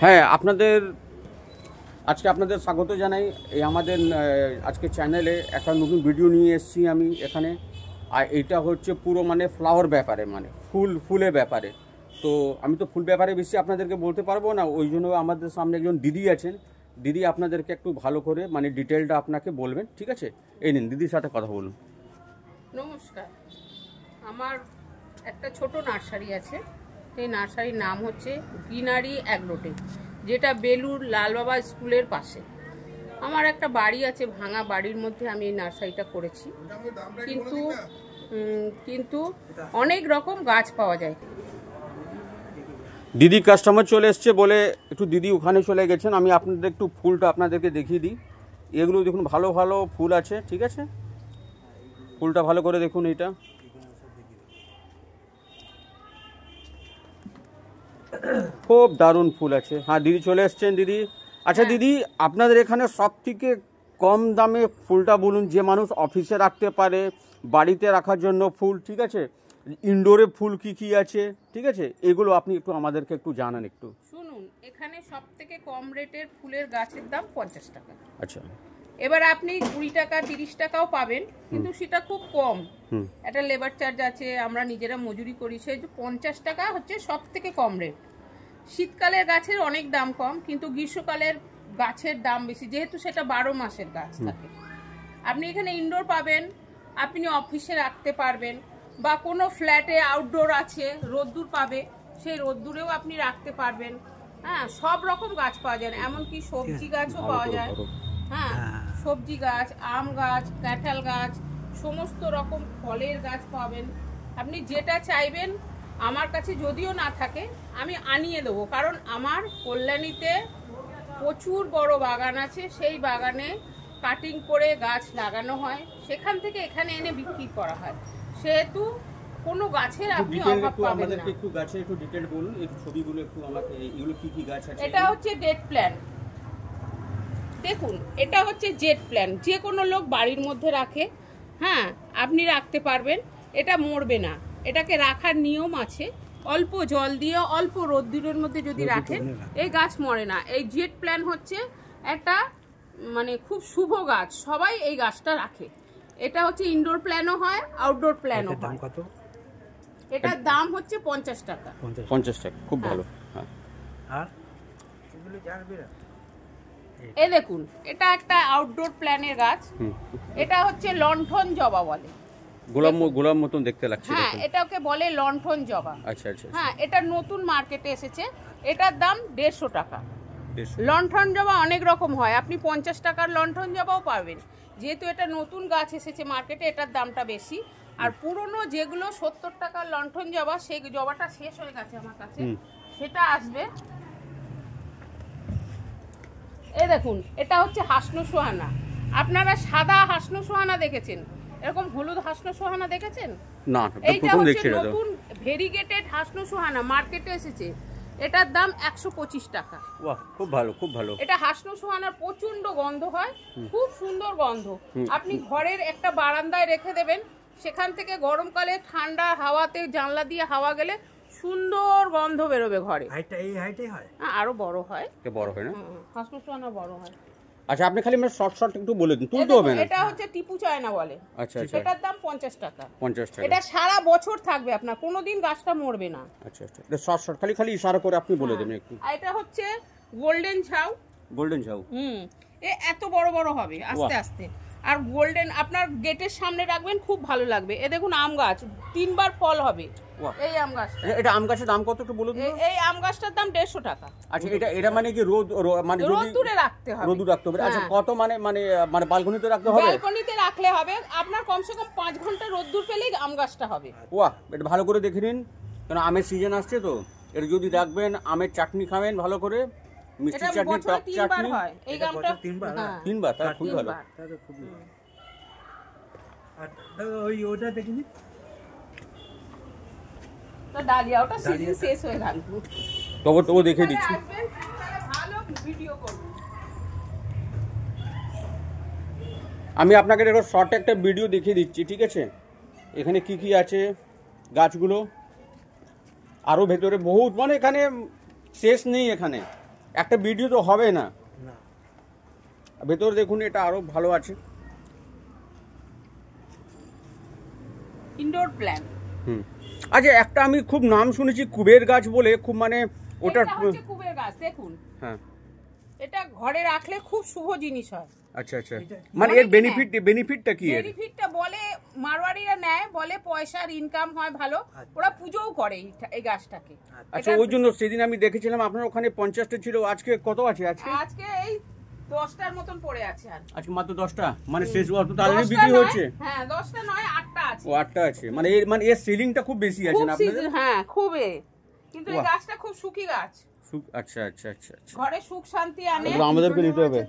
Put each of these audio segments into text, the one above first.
হ্যাঁ, আজকে আপনাদের স্বাগত জানাই। এই আমাদের আজকে চ্যানেলে একটা নতুন ভিডিও নিয়ে এসেছি আমি এখানে। আর এইটা হচ্ছে পুরো মানে ফ্লাওয়ার ব্যাপারে, মানে ফুলের ব্যাপারে। তো আমি তো ফুল ব্যাপারে বেশি আপনাদেরকে বলতে পারবো না, ওই জন্য আমাদের সামনে একজন দিদি আছেন। দিদি আপনাদেরকে একটু ভালো করে মানে ডিটেলটা আপনাকে বলবেন, ঠিক আছে? এই নিন, দিদির সাথে কথা বলুন। নমস্কার, আমার একটা ছোট নার্সারি আছে। এই নার্সারির নাম হচ্ছে গ্রিনারি অ্যাগ্রোটেক, যেটা বেলুর লালবাবা স্কুলের পাশে। আমার একটা বাড়ি আছে, ভাঙা বাড়ির মধ্যে আমি এই নার্সারিটা করেছি। কিন্তু অনেক রকম গাছ পাওয়া যায়। দিদি কাস্টমার চলে এসছে বলে একটু দিদি ওখানে চলে গেছেন। আমি আপনাদের একটু ফুলটা আপনাদেরকে দেখিয়ে দিই। এগুলো দেখুন, ভালো ভালো ফুল আছে, ঠিক আছে? ফুলটা ভালো করে দেখুন, এইটা খুব দারুণ ফুল আছে। হ্যাঁ, দিদি চলে এসছেন। দিদি, আচ্ছা দিদি, আপনাদের এখানে সব থেকে কম দামে ফুলটা বলুন, যে মানুষ অফিসে রাখতে পারে, বাড়িতে রাখার জন্য ফুল, ঠিক আছে? ইনডোরে ফুল কি কি আছে, ঠিক আছে? এগুলো আপনি একটু আমাদেরকে একটু জানান একটু। শুনুন, এখানে সব থেকে কম রেটের ফুলের গাছের দাম 50 টাকা। আচ্ছা, এবার আপনি 20 টাকা 30 টাকাও পাবেন, কিন্তু সেটা খুব কম। একটা লেবার চার্জ আছে, আমরা নিজেরা মজুরি করি, সেই 50 টাকা হচ্ছে সব থেকে কম রেট। শীতকালের গাছের অনেক দাম কম, কিন্তু গ্রীষ্মকালের গাছের দাম বেশি, যেহেতু সেটা 12 মাসের গাছ থাকে। আপনি এখানে ইনডোর পাবেন, আপনি অফিসে রাখতে পারবেন, বা কোনো ফ্ল্যাটে আউটডোর আছে, রোদ্দুর পাবে, সেই রোদ্দুরেও আপনি রাখতে পারবেন। হ্যাঁ, সব রকম গাছ পাওয়া যায়, এমনকি সবজি গাছও পাওয়া যায়। হ্যাঁ, সবজি গাছ, আম গাছ, কাঁঠাল গাছ, সমস্ত রকম ফলের গাছ পাবেন। আপনি যেটা চাইবেন আমার কাছে যদিও না থাকে, আমি আনিয়ে দেবো, কারণ আমার কল্যাণীতে প্রচুর বড় বাগান আছে। সেই বাগানে কাটিং করে গাছ লাগানো হয়, সেখান থেকে এখানে এনে বিক্রি করা হয়। সেহেতু কোনো গাছের আপনি অভাব পাবেন না। একটু গাছের একটু ডিটেইল বলুন, একটু ছবিগুলো একটু আমাকে, এগুলো কি কি গাছ আছে? এটা হচ্ছে ডেট প্ল্যান্ট। দেখুন, এটা হচ্ছে জেট প্ল্যান্ট, যে কোনো লোক বাড়ির মধ্যে রাখে। হ্যাঁ, আপনি রাখতে পারবেন, এটা মরবে না। এটাকে রাখার নিয়ম আছে, অল্প জল দিয়ে অল্প রোদ্দুরের মধ্যে যদি রাখেন এই গাছ মরে না। এই জেট প্ল্যান্ট হচ্ছে একটা মানে খুব শুভ গাছ, সবাই এই গাছটা রাখে। এটা হচ্ছে ইনডোর প্ল্যানও হয়, আউটডোর প্ল্যানও হয়। কত? এটার দাম হচ্ছে 50 টাকা। 50 টাকা, খুব ভালো। হ্যাঁ, আর এই দেখুন, এটা একটা আউটডোর প্ল্যানের গাছ। এটা হচ্ছে লণ্ঠন জবা বলে, গোলাপ মতন দেখতে লাগছে। হ্যাঁ, এটাকে বলে লণ্ঠন জবা। আচ্ছা আচ্ছা। হ্যাঁ, এটা নতুন মার্কেটে এসেছে। এটার দাম 150 টাকা। লণ্ঠন জবা অনেক রকম হয়, আপনি 50 টাকার লণ্ঠন জবাও পাবেন। যেহেতু এটা নতুন গাছ এসেছে মার্কেটে, এটার দামটা বেশি। আর পুরনো যেগুলো 70 টাকার লণ্ঠন জবা, সেই জবাটা শেষ হয়ে গেছে আমার কাছে, সেটা আসবে। এই দেখুন, এটা হচ্ছে হাসনো সোহানা। আপনারা সাদা হাসনো সোহানা দেখেছেন, এরকম হলুদ হাসনো সোহানা দেখেছেন? না, এইটা হচ্ছে নতুন ভেরিগেটেড হাসনো সোহানা, মার্কেটে এসেছে। এটার দাম 125 টাকা। বাহ, খুব ভালো, খুব ভালো। এটা হাসনো সোহানার প্রচন্ড গন্ধ হয়, খুব সুন্দর গন্ধ। আপনি ঘরের একটা বারান্দায় রেখে দেবেন, সেখান থেকে গরমকালে ঠান্ডা হাওয়াতে জানলা দিয়ে হাওয়া গেলে সুন্দর গন্ধ বেরোবে ঘরে। এই হাইটে হয়, আরো বড় হয়। বড় হয় না? হাসনো সোহানা বড় হয়। আচ্ছা, আপনি খালি মানে শর্ট একটু বলে দিন, তুলতে হবে না। এটা হচ্ছে টিপু চায়না বলে। আচ্ছা আচ্ছা। এটার দাম 50 টাকা। 50 টাকা। এটা সারা বছর থাকবে, আপনার কোনোদিন গাছটা মরবে না। আচ্ছা আচ্ছা, এটা শর্ট খালি ইশারা করে আপনি বলে দেবেন একটু। আর এটা হচ্ছে গোল্ডেন ঝাউ। গোল্ডেন ঝাউ, এত বড় বড় হবে আস্তে আস্তে। আর গোল্ডেন আপনার গেটের সামনে রাখবেন, খুব ভালো লাগবে। এ দেখুন, আম গাছ 3 বার ফল হবে। এই আম গাছটা, এটা আম গাছের দাম কত একটু বলুন। এই আম গাছটার দাম 150 টাকা। আচ্ছা, এটা মানে কি মানে রোদ্দুরে রাখতে হবে? রোদ্দুরে রাখতে হবে। আচ্ছা, কত মানে বালকনিতে রাখতে হবে? বালকনিতে রাখলে হবে, আপনার কমসে কম 5 ঘন্টা রোদ্দুর পেলেই আম গাছটা হবে। বাহ, এটা ভালো করে দেখে নিন, কারণ আমের সিজন আসছে তো। এটা যদি রাখবেন, আমের চাটনি খাবেন ভালো করে, মিষ্টি চাটনি, টক চাটনি। হয় এই আমটা 3 বার, তার খুব ভালো। আর ওই ওটা দেখিনি, তো ডালিয়া ওটা সিজন শেষ হয়ে গেল, তবু দেখে দিচ্ছি। ভালো ভিডিও করব আমি আপনাকে একটা শর্ট একটা ভিডিও দেখিয়ে দিচ্ছি, ঠিক আছে? এখানে কি কি আছে গাছগুলো, আরও ভেতরে বহুত, মানে এখানে শেষ নেই। এখানে একটা ভিডিও তো হবে না। না ভেতরে দেখুন, এটা আরো ভালো আছে। Indoor plant. আচ্ছা, একটা আমি খুব নাম শুনেছি কুবের গাছ বলে, খুব মানে ওটা এটা হচ্ছে কুবের গাছ, দেখুন। হ্যাঁ, এটা ঘরে রাখলে খুব শুভ জিনিস হয়। আচ্ছা আচ্ছা, এটা কি? মানে এর বেনিফিটটা কি এর? বেনিফিটটা বলে মারওয়াড়িরা নেয়, বলে পয়সার ইনকাম হয় ভালো, ওরা পুজোও করে এই গাছটাকে। আচ্ছা, ওই জন্য সেদিন আমি দেখেছিলাম আপনার ওখানে 50টা ছিল, আজকে কত আছে? আজকে এই 10টার মতন পড়ে আছে। আর আজকে মাত্র 10টা, মানে শেষ অত তাড়াতাড়ি 10টা বিক্রি নয়, হচ্ছে? হ্যাঁ 10টা নয় 8টা আছে। ও 8টা আছে, মানে এর সেলিংটা খুব বেশি আছে খুব না আপনাদের? হ্যাঁ খুবই, কিন্তু এই বাহ। গাছটা খুব সুখী গাছ, আচ্ছা আচ্ছা আচ্ছা আচ্ছা, ঘরে সুখ শান্তি আনে। তাহলে আমাদেরকে নিতে হবে,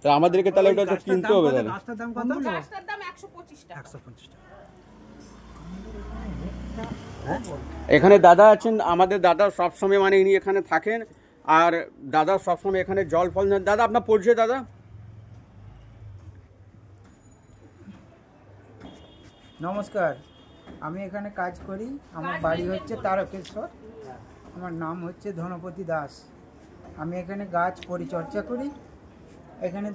তা আমাদেরকে তাহলে ওটা তো কিনতে হবে তাহলে। গাছটার দাম কত? গাছটার দাম 125 টাকা। 125 টাকা। এখানে দাদা আছেন, আমাদের দাদা সবসময় মানে ইনি এখানে থাকেন, আর দাদা সবসময় এখানে জল ফল নেন। দাদা আপনার পরিচয় দাদা? নমস্কার, আমি এখানে কাজ করি। আমার বাড়ি হচ্ছে তারকেশ্বর। আমার নাম হচ্ছে ধনপতি দাস। আমি এখানে গাছ পরিচর্যা করি, এখানে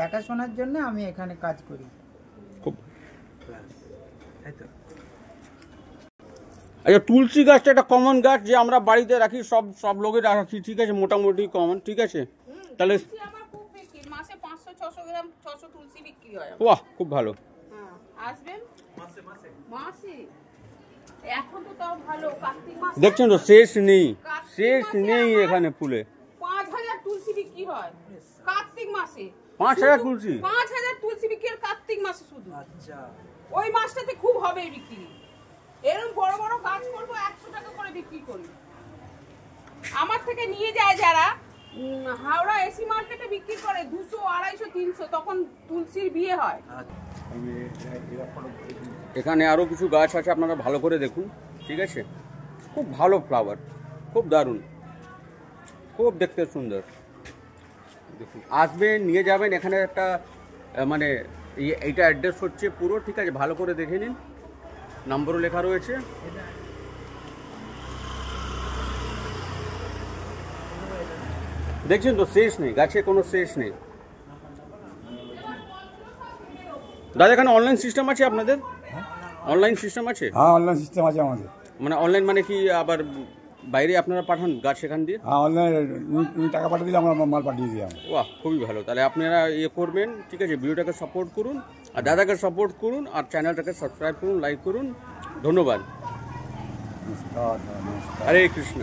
দেখাশোনার জন্য আমি এখানে কাজ করি। খুব এই তো। আচ্ছা, তুলসী গাছটা একটা কমন গাছ যে আমরা বাড়িতে রাখি, সব লোকের রাখি, ঠিক আছে, মোটামুটি কমন, ঠিক আছে। তাহলে তুলসী আমার খুব বিক্রি, মাসে 500-600 গ্রাম 600 তুলসী বিক্রি হয় আমার। বাহ, খুব ভালো। হ্যাঁ, আসবেন মাসে। এখন তো তাও ভালো, কার্তিক মাসে দেখছেন তো, শেষ নেই এখানে ফুলে। 5000 তুলসী বিক্রি হয় কার্তিক মাসে। 5000 তুলসী? 5000 তুলসী বিক্রি হয় কার্তিক মাসে শুধু। আচ্ছা, ওই মাসটাতে খুব হবে বিক্রি। এরকম বড় বড় গাছ করবো 100 টাকা করে বিক্রি করি। আমার থেকে নিয়ে যায় যারা, হাওড়া এসি মার্কেটে বিক্রি করে 200, 250, 300, তখন তুলসীর বিয়ে হয়। এখানে আরো কিছু গাছ আছে, আপনারা ভালো করে দেখুন, ঠিক আছে। খুব ভালো ফ্লাওয়ার, খুব দারুণ, খুব দেখতে সুন্দর। দেখুন, আসবেন, নিয়ে যাবেন। এখানে একটা মানে এইটা অ্যাড্রেস হচ্ছে পুরো, ঠিক আছে, ভালো করে দেখে নিন, নম্বরও লেখা রয়েছে। দেখছেন তো, শেষ নেই, গাছে কোনো শেষ নেই। দাদা, এখানে অনলাইন সিস্টেম আছে আপনাদের? অনলাইন সিস্টেম আছে? হ্যাঁ, অনলাইন সিস্টেম আছে আমাদের। মানে অনলাইন মানে কি আবার বাইরে আপনারা পাঠান গাছ সেখান দিয়ে? হ্যাঁ, অনলাইন টাকা পাঠিয়ে দিলে আমরা মাল পাঠিয়ে দিই আমরা। বাহ, খুবই ভালো। তাহলে আপনারা করবেন, ঠিক আছে, ভিডিওটাকে সাপোর্ট করুন, আর দাদাকে সাপোর্ট করুন, আর চ্যানেলটাকে সাবস্ক্রাইব করুন, লাইক করুন। ধন্যবাদ। নমস্কার। হরে কৃষ্ণ।